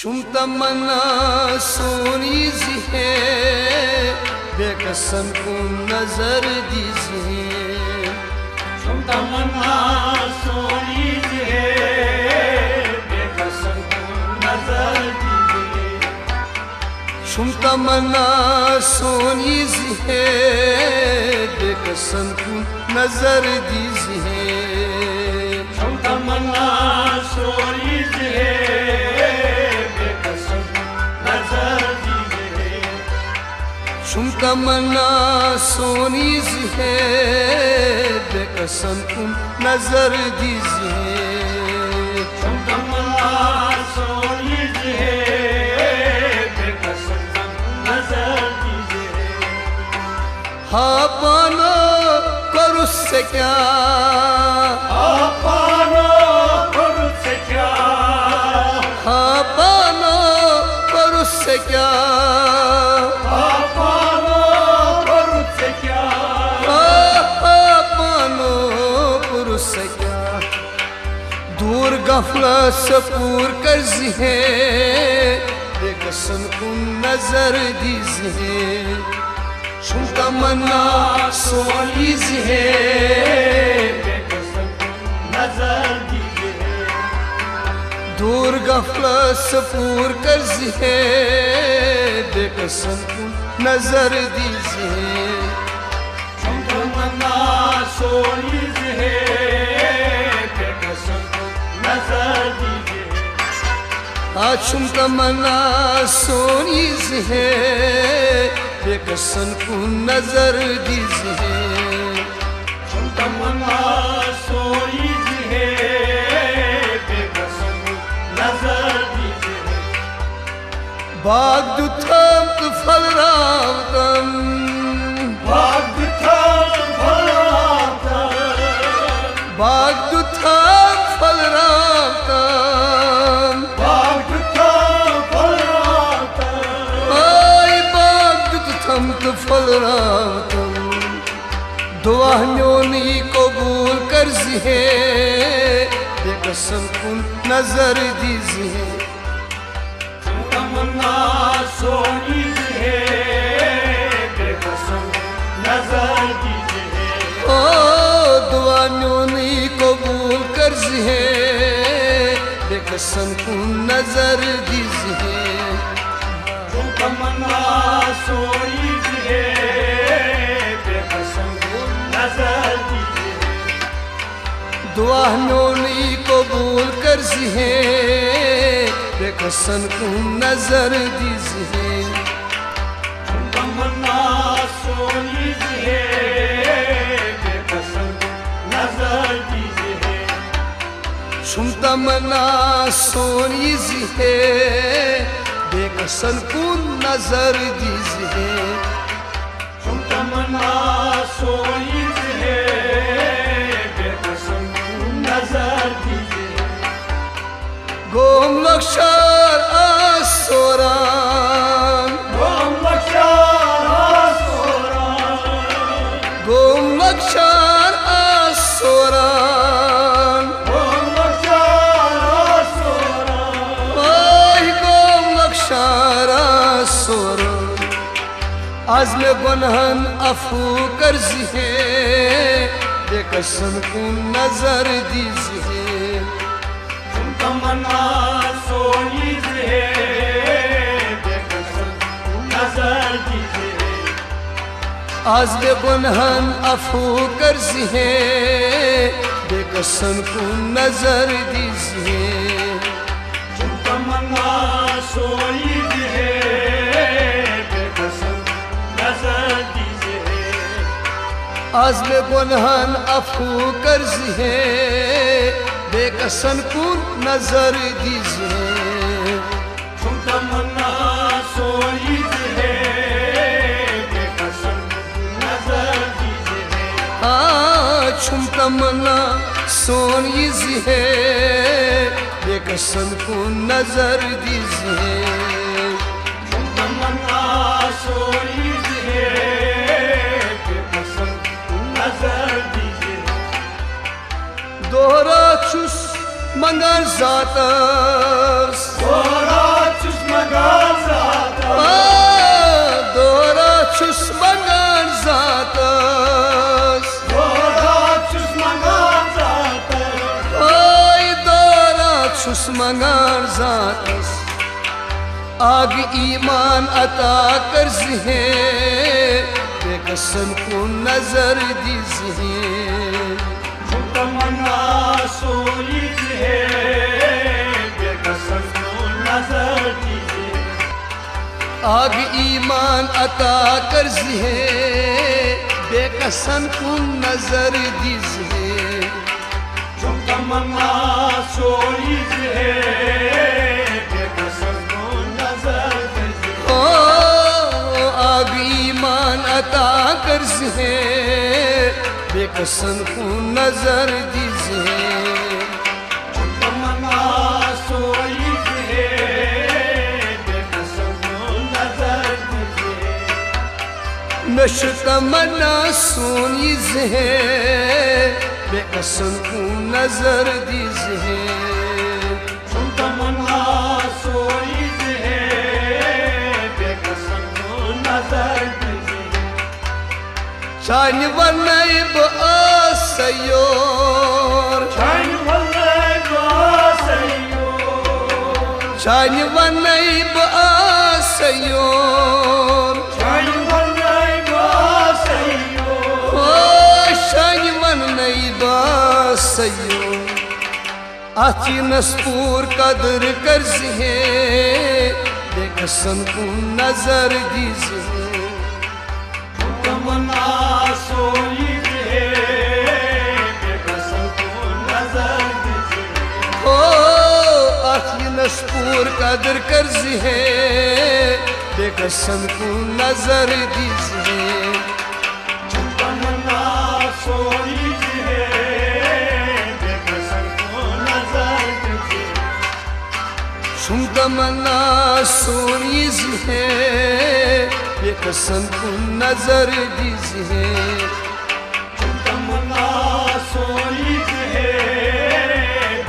चुम तमन्ना सोनी सी है, बेकसन को नजर दीजिए। चुम तमन्ना सोनी सी है, बेकसन को नजर दीजिए। चुम तमन्ना सोनी सी है, बेकसन को नजर दीजिए। चुम तमन्ना सोनी सी है, चुम तमन्ना सोनी सी है, बेकसन को नजर दीजिए। चुम तमन्ना सोनी सी है, बेकसन को नजर दीजिए। हाँ पानो करो से क्या, हाँ पानो करो से क्या, हाँ पानो करो से क्या, दूर गफलत से पूर कर जिहे, बेकसन को नजर दीजिए। चुम तमन्ना सोनी सी है, बेकसन को नजर दीजिए। दूर गफलत से पूर कर जिहे, बेकसन को नजर दीजिए। चुम तमन्ना सोनी सी है, बेकसन को नजर दीजिए। चुम तमन्ना सोनी सी है, बेकसन को नजर दीजिए। चुम तमन्ना सोनी सी है, बेकसन को नजर दीजिए। बाग दुथम तो फल रावतम, बाग दुथम फल रावतम, बाग दुथम फल रावतम, बाग दुथम फल रावतम। आय बाग दुथम तो फल रावतम, दुआ न्योनी कबूल कर जिहे, बेकसन को नजर दीजिए। चुम तमन्ना सोनी सी है, बेकसन को नजर दीजिए। ओ दुआ न्योनी कबूल कर जिहे, बेकसन को नजर दीजिए। चुम तमन्ना सोनी सी है, बेकसन को नजर दीजिए। दुआ न्योनी कबूल कर जिहे, बेकसन को नजर दीजिए। चुम तमन्ना सोनी सी है, बेकसन को नजर दीजिए। चुम तमन्ना सोनी सी है, बेकसन को नजर दीजिए। चुम तमन्ना सोनी सी है, बेकसन को नजर दीजिए। गोम लक्षर आसोरान, गोम लक्षर आसोरान, गोम लक्षर आसोरान, गोम लक्षर आसोरान। ओह गोम लक्षर आसोरान, आज में गुनहन अफू कर जिहे, बेकसन को नजर दीजिए। चुम तमन्ना सोनी सी है, बेकसन को नजर दीजिए। आज में गुनहन अफू कर जिहे, बेकसन को नजर दीजिए। चुम तमन्ना सोनी सी है, बेकसन को नजर दीजिए। आज में गुनहन अफू कर जिहे, बेकसन को नजर दीजिए। चुम तमन्ना सोनी सी है, बेकसन को नजर दीजिए। चुम तमन्ना सोनी सी है, बेकसन को नजर दीजिए। चुम तमन्ना सोनी सी है, बेकसन को नजर दीजिए। दोहरा चुस मंगर जातस, दोहरा सुस मंगान जातस आग ईमान अता कर जिहे बेकसन को नजर दीजिए तमन्ना सोई है बेकसन को नजर दीजिए आग ईमान अता कर जिहे बेकसन को नजर दीजिए तमन्ना सोई है बेकसन को नजर दीजिए ओ आग ईमान अता कर जिहे बेकसन को नजर दीजिए तमन्ना सोई है बेकसन को नजर दीजिए नश तमन्ना सोनी जिहे बेकसन को नजर दीजिए तमन्ना सोई है बेकसन को नजर दीजिए शान वनई बसयोर शान वल्लय बासयो शान वनई बसयोर शान वल्लय बासयो ओ शान वनई बसयोर आती नस्पूर कदर कर जिहे बेकसन को नजर दीजिए तमन्ना सोई है बेकसन को नजर दीजिए ओ आती नस्पूर कदर कर जिहे बेकसन को नजर दीजिए तमन्ना सोई है बेकसन को नजर दीजिए शुम तमन्ना सोनी जिहे बेकसन को नजर दीजिए तमन्ना सोई है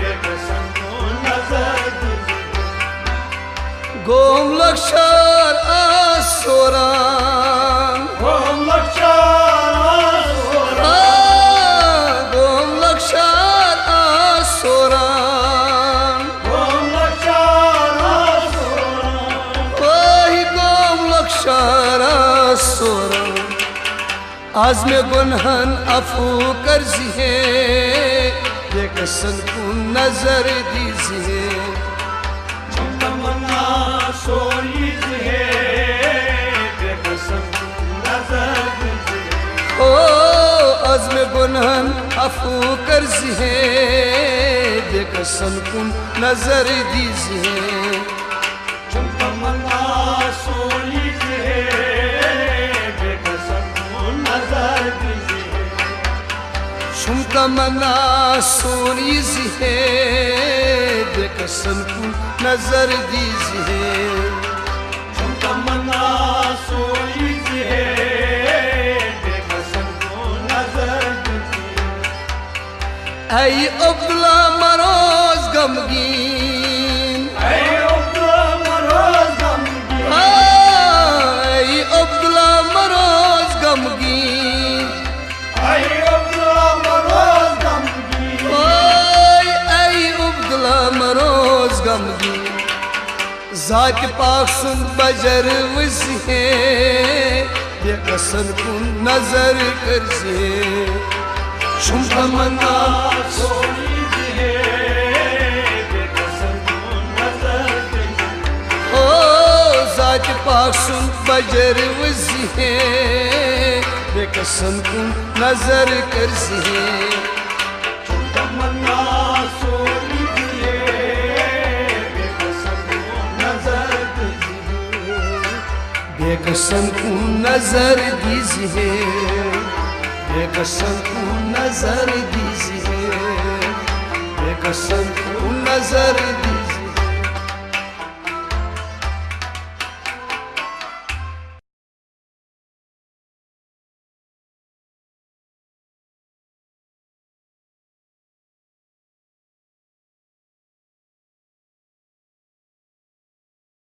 बेकसन को नजर दीजिए गोम लक्षर आसोरान ओम लक्षण गोम लक्षर आसोरान ओम लक्षण वही गोम लक्षर आसोरान आज में गुनहन अफू कर जिहे बेकसन को नजर दीजिए तमन्ना सोई है बेकसन को नजर दीजिए ओ आज में गुनहन अफू कर जिहे बेकसन को नजर दीजिए तमन्ना सोई है बेकसन को नजर दीजिए शुम तमन्ना सोनी जिहे बेकसन को नजर दीजिए तमन्ना सोई है बेकसन को नजर दीजिए ऐ अब्दुल्ला मरोज गमगीन ऐ अब्दुल्ला मरोज गमगीन ऐ अब्दुल्ला मरोज गमगीन ऐ अब्दुल्ला मरोज गमगीन ओए ऐ अब्दुल्ला मरोज गमगीन जात पाक सुन बजर वजिहे बेकसन को नजर कर जे शुम तमन्ना सोई है बेकसन को नजर दीजिए ओ जात पाक सुन बजर वजिहे बेकसन को नजर कर जे तमन्ना सोई है बेकसन को नजर दीजिए बेकसन को नजर दीजिए बेकसन को नजर दीजिए बेकसन को नजर दीजिए